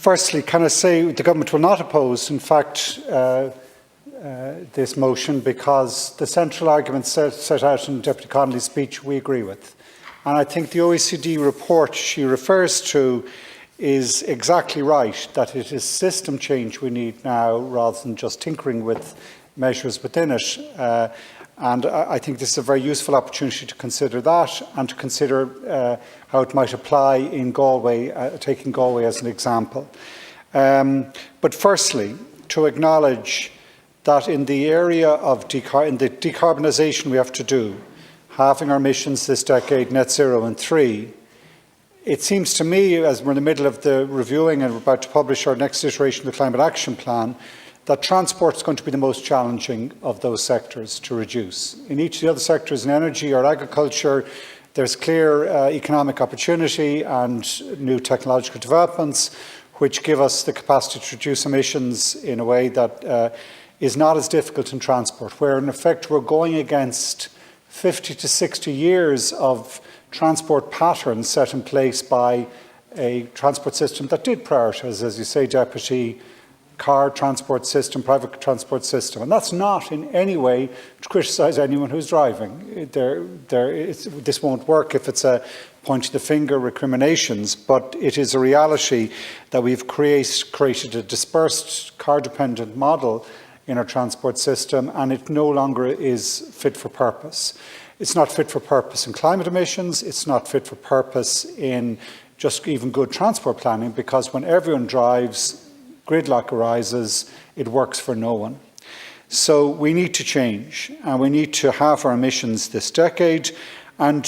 Firstly, can I say the government will not oppose, in fact, this motion, because the central arguments set out in Deputy Connolly's speech we agree with. And I think the OECD report she refers to is exactly right, that it is system change we need now rather than just tinkering with measures within it. And I think this is a very useful opportunity to consider that and to consider how it might apply in Galway, taking Galway as an example. But firstly, to acknowledge that in the area of the decarbonisation we have to do, halving our emissions this decade, net zero in 3, it seems to me, as we're in the middle of the reviewing and we're about to publish our next iteration of the Climate Action Plan, that transport is going to be the most challenging of those sectors to reduce. In each of the other sectors, in energy or agriculture, there's clear economic opportunity and new technological developments which give us the capacity to reduce emissions in a way that is not as difficult in transport, where in effect we're going against 50 to 60 years of transport patterns set in place by a transport system that did prioritise, as you say, Deputy, car transport system, private transport system. And that's not in any way to criticise anyone who's driving. This won't work if it's a point the finger recriminations, but it is a reality that we've created a dispersed car-dependent model in our transport system, and it no longer is fit for purpose. It's not fit for purpose in climate emissions, it's not fit for purpose in just even good transport planning, because when everyone drives, gridlock arises, it works for no one. So we need to change, and we need to halve our emissions this decade, and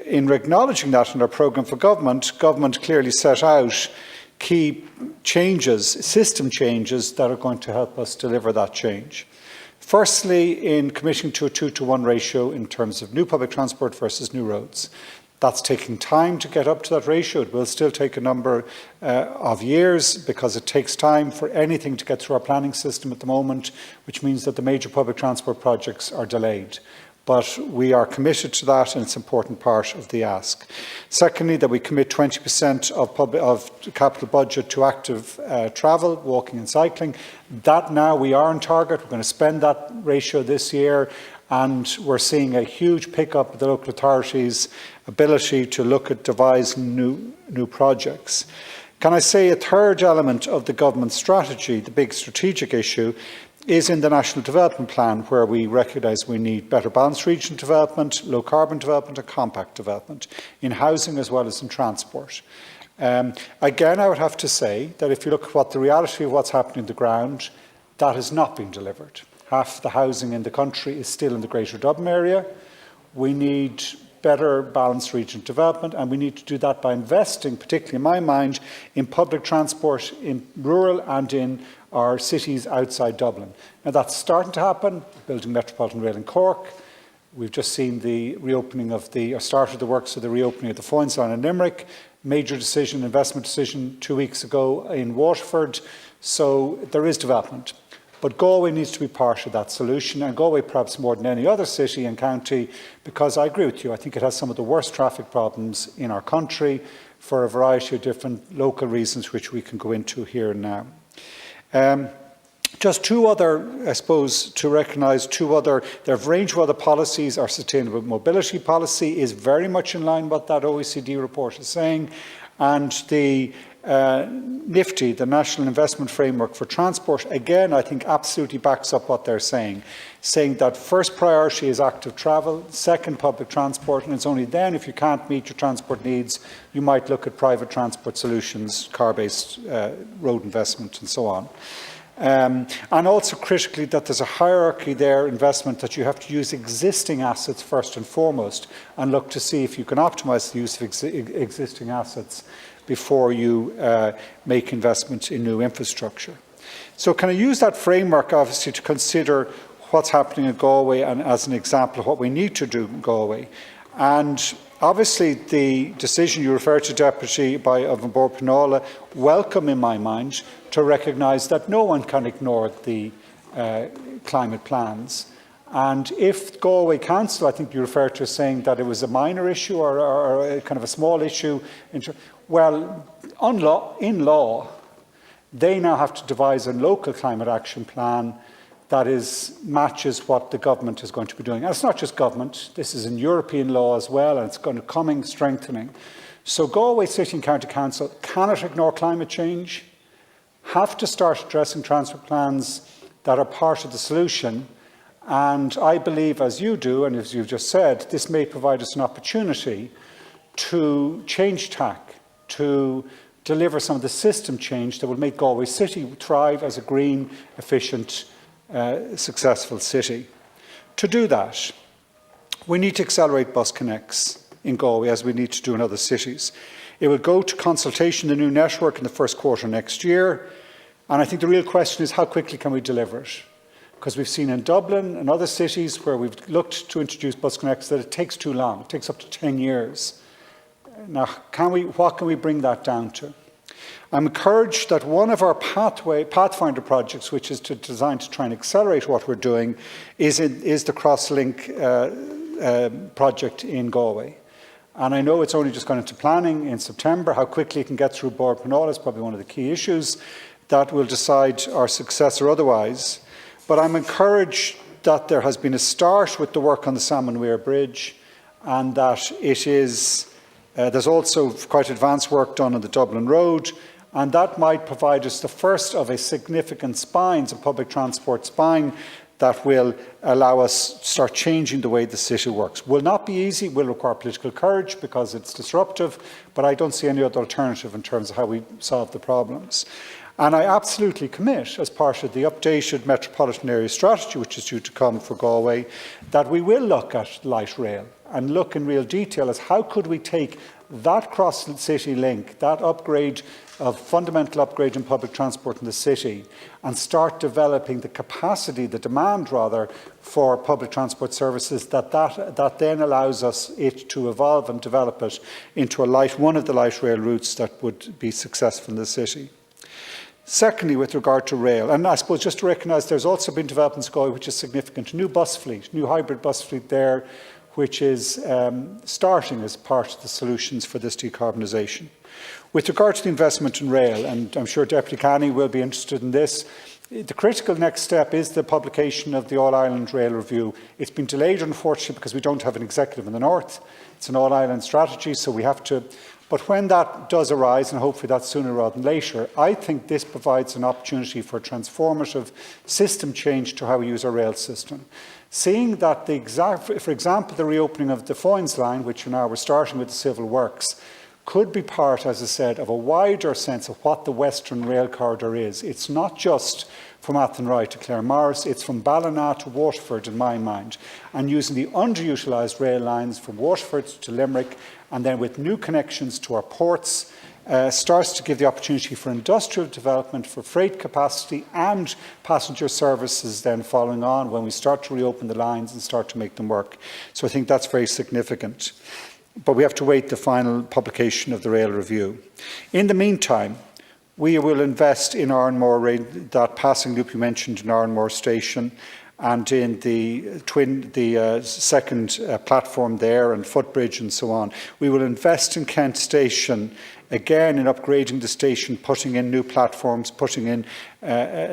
in acknowledging that in our programme for government clearly set out key changes, system changes that are going to help us deliver that change. Firstly, in committing to a 2-to-1 ratio in terms of new public transport versus new roads. That's taking time to get up to that ratio. It will still take a number of years because it takes time for anything to get through our planning system at the moment, which means that the major public transport projects are delayed. But we are committed to that, and it's an important part of the ask. Secondly, that we commit 20% of capital budget to active travel, walking and cycling. That now we are on target. We're going to spend that ratio this year, and we're seeing a huge pickup of the local authorities' ability to look at devising new projects. Can I say a third element of the government strategy, the big strategic issue, is in the National Development Plan, where we recognise we need better balanced region development, low carbon development and compact development, in housing as well as in transport. Again, I would have to say that if you look at what the reality of what's happening on the ground, that has not been delivered. Half the housing in the country is still in the Greater Dublin area. We need better balanced regional development, and we need to do that by investing, particularly in my mind, in public transport in rural and in our cities outside Dublin. Now that's starting to happen, building Metropolitan Rail in Cork. We've just seen the reopening of started the works of the reopening of the Foynes line in Limerick. Major decision, investment decision 2 weeks ago in Waterford. So there is development. But Galway needs to be part of that solution, and Galway perhaps more than any other city and county, because I agree with you, I think it has some of the worst traffic problems in our country for a variety of different local reasons which we can go into here and now. Just two other, I suppose, to recognise there are a range of other policies. Our sustainable mobility policy is very much in line with what that OECD report is saying, and the NIFTY, the National Investment Framework for Transport, again, I think absolutely backs up what they're saying that first priority is active travel, second public transport, and it's only then, if you can't meet your transport needs, you might look at private transport solutions, car-based road investment and so on. And also critically that there's a hierarchy there, investment, that you have to use existing assets first and foremost and look to see if you can optimise the use of existing assets before you make investment in new infrastructure. So can I use that framework obviously to consider what's happening in Galway and as an example of what we need to do in Galway. And obviously the decision you referred to, Deputy, of Bord Pinalla, welcome in my mind to recognise that no one can ignore the climate plans. And if Galway Council, I think you referred to saying that it was a minor issue or a kind of a small issue, well, in law, They now have to devise a local climate action plan that matches what the government is going to be doing. And it's not just government, this is in European law as well, and it's going to come strengthening. So Galway City and County Council cannot ignore climate change, have to start addressing transport plans that are part of the solution. And I believe, as you do, and as you've just said, this may provide us an opportunity to change tack, to deliver some of the system change that will make Galway City thrive as a green, efficient, successful city. To do that, we need to accelerate bus connects in Galway, as we need to do in other cities. It will go to consultation, the new network, in the first quarter next year. And I think the real question is, how quickly can we deliver it? Because we've seen in Dublin and other cities where we've looked to introduce bus connects that it takes too long. It takes up to 10 years. Now, what can we bring that down to? I'm encouraged that one of our Pathfinder projects, which is designed to try and accelerate what we're doing, is the Crosslink project in Galway. And I know it's only just gone into planning in September. How quickly it can get through Board Pinole is probably one of the key issues that will decide our success or otherwise. But I'm encouraged that there has been a start with the work on the Salmon Weir Bridge, and that there's also quite advanced work done on the Dublin Road, and that might provide us the first of a significant spines, a public transport spine, that will allow us to start changing the way the city works. Will not be easy, will require political courage because it's disruptive, but I don't see any other alternative in terms of how we solve the problems. And I absolutely commit, as part of the updated Metropolitan Area Strategy, which is due to come for Galway, that we will look at light rail and look in real detail as how could we take that cross-city link, that fundamental upgrade in public transport in the city, and start developing the capacity, the demand rather, for public transport services that then allows it to evolve and develop it into one of the light rail routes that would be successful in the city. Secondly, with regard to rail, and I suppose just to recognise there's also been developments going which is significant, new bus fleet, new hybrid bus fleet there, which is starting as part of the solutions for this decarbonisation. With regard to the investment in rail, and I'm sure Deputy Canny will be interested in this, the critical next step is the publication of the All-Ireland Rail Review. It's been delayed, unfortunately, because we don't have an executive in the north. It's an all-Ireland strategy, so we have to. But when that does arise, and hopefully that's sooner rather than later, I think this provides an opportunity for transformative system change to how we use our rail system. Seeing that, for example, the reopening of the Foynes line, which now we're starting with the civil works, could be part, as I said, of a wider sense of what the Western Rail Corridor is. It's not just from Athenry to Claremorris, it's from Ballina to Waterford in my mind, and using the underutilised rail lines from Waterford to Limerick, and then with new connections to our ports, starts to give the opportunity for industrial development, for freight capacity and passenger services then following on when we start to reopen the lines and start to make them work. So I think that's very significant. But we have to wait the final publication of the rail review. In the meantime, we will invest in Arranmore, that passing loop you mentioned in Arranmore Station, and in the second platform there and footbridge and so on. We will invest in Kent Station, again in upgrading the station, putting in new platforms, putting in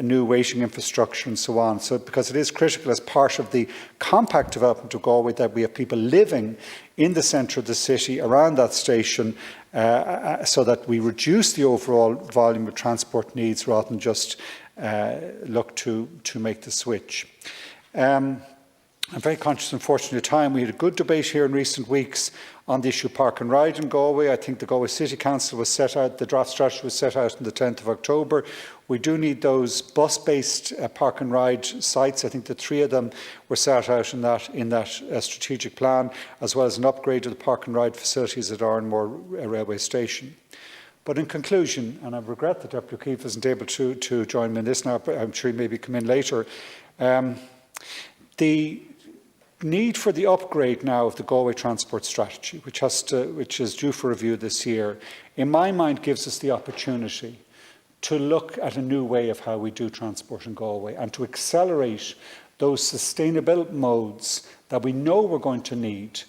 new waiting infrastructure and so on. So because it is critical as part of the compact development of Galway that we have people living in the centre of the city around that station, so that we reduce the overall volume of transport needs rather than just look to make the switch. I'm very conscious, unfortunately, of time. We had a good debate here in recent weeks on the issue of park and ride in Galway. I think the Galway City Council was set out, the draft strategy was set out on the 10th of October. We do need those bus-based park and ride sites. I think the 3 of them were set out in that strategic plan, as well as an upgrade of the park and ride facilities at Arranmore railway station. But in conclusion, and I regret that Deputy O'Keefe isn't able to join me in this now, but I'm sure he maybe come in later. The need for the upgrade now of the Galway transport strategy, which is due for review this year, in my mind gives us the opportunity to look at a new way of how we do transport in Galway and to accelerate those sustainable modes that we know we're going to need,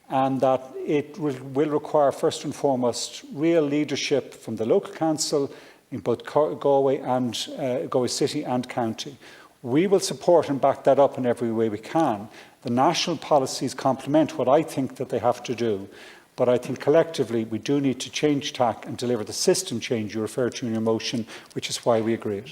and that it will require first and foremost real leadership from the local council, in both Galway and Galway City and County. We will support and back that up in every way we can. The national policies complement what I think that they have to do, but I think collectively we do need to change tack and deliver the system change you referred to in your motion, which is why we agree it.